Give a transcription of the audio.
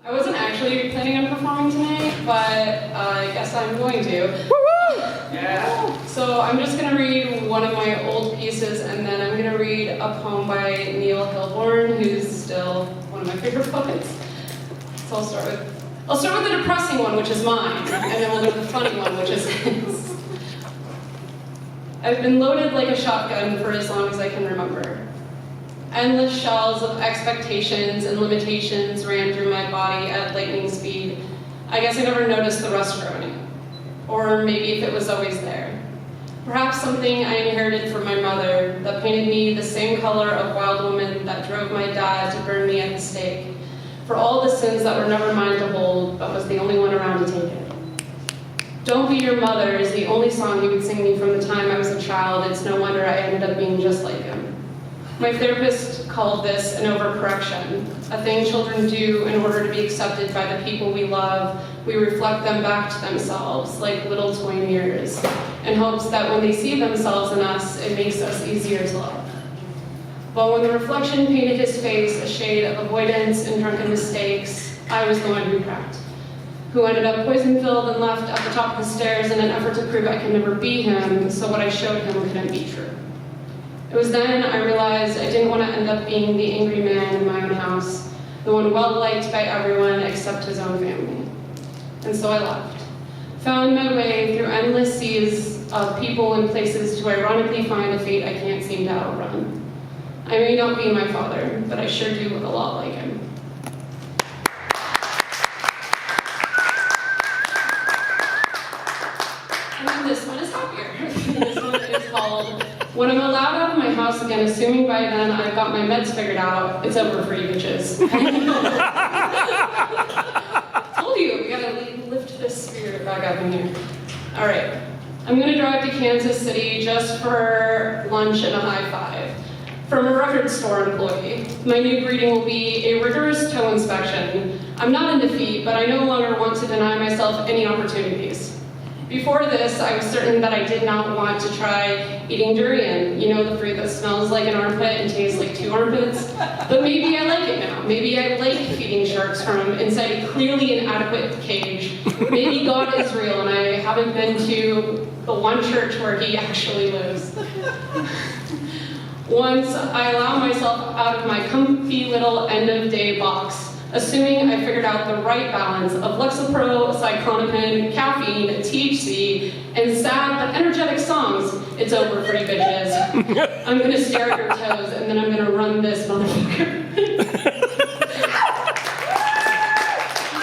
I wasn't actually planning on performing tonight, but I guess I'm going to. Yeah. So I'm just going to read one of my old pieces, and then I'm going to read a poem by Neil Hilborn, who's still one of my favorite poets. So I'll start with the depressing one, which is mine, and then we'll go to the funny one, which is his. I've been loaded like a shotgun for as long as I can remember. Endless shells of expectations and limitations ran through my body at lightning speed. I guess I never noticed the rust growing. Or maybe if it was always there. Perhaps something I inherited from my mother that painted me the same color of wild woman that drove my dad to burn me at the stake. For all the sins that were never mine to hold, but was the only one around to take it. Don't Be Your Mother is the only song he would sing me from the time I was a child. It's no wonder I ended up being just like him. My therapist called this an overcorrection, a thing children do in order to be accepted by the people we love. We reflect them back to themselves like little toy mirrors, in hopes that when they see themselves in us, it makes us easier to love. But when the reflection painted his face a shade of avoidance and drunken mistakes, I was the one who cracked, who ended up poison-filled and left at the top of the stairs in an effort to prove I could never be him, so what I showed him couldn't be true. It was then I realized I didn't want to end up being the angry man in my own house, the one well-liked by everyone except his own family. And so I left, found my way through endless seas of people and places to ironically find a fate I can't seem to outrun. I may not be my father, but I sure do look a lot like him. And then this one is happier. This one is called When I'm Allowed Out of My House Again, assuming by then I've got my meds figured out. It's over for you bitches. Told you, we gotta lift this spirit back up in here. All right, I'm gonna drive to Kansas City just for lunch and a high five. From a record store employee. My new greeting will be a rigorous toe inspection. I'm not in defeat, but I no longer want to deny myself any opportunities. Before this, I was certain that I did not want to try eating durian. You know, the fruit that smells like an armpit and tastes like two armpits? But maybe I like it now. Maybe I like feeding sharks from inside a clearly inadequate cage. Maybe God is real and I haven't been to the one church where he actually lives. Once I allow myself out of my comfy little end-of-day box, assuming I figured out the right balance of Lexapro, Cyclonopin, caffeine, THC, and sad but energetic songs, it's over for you bitches. I'm gonna stare at your toes and then I'm gonna run this motherfucker.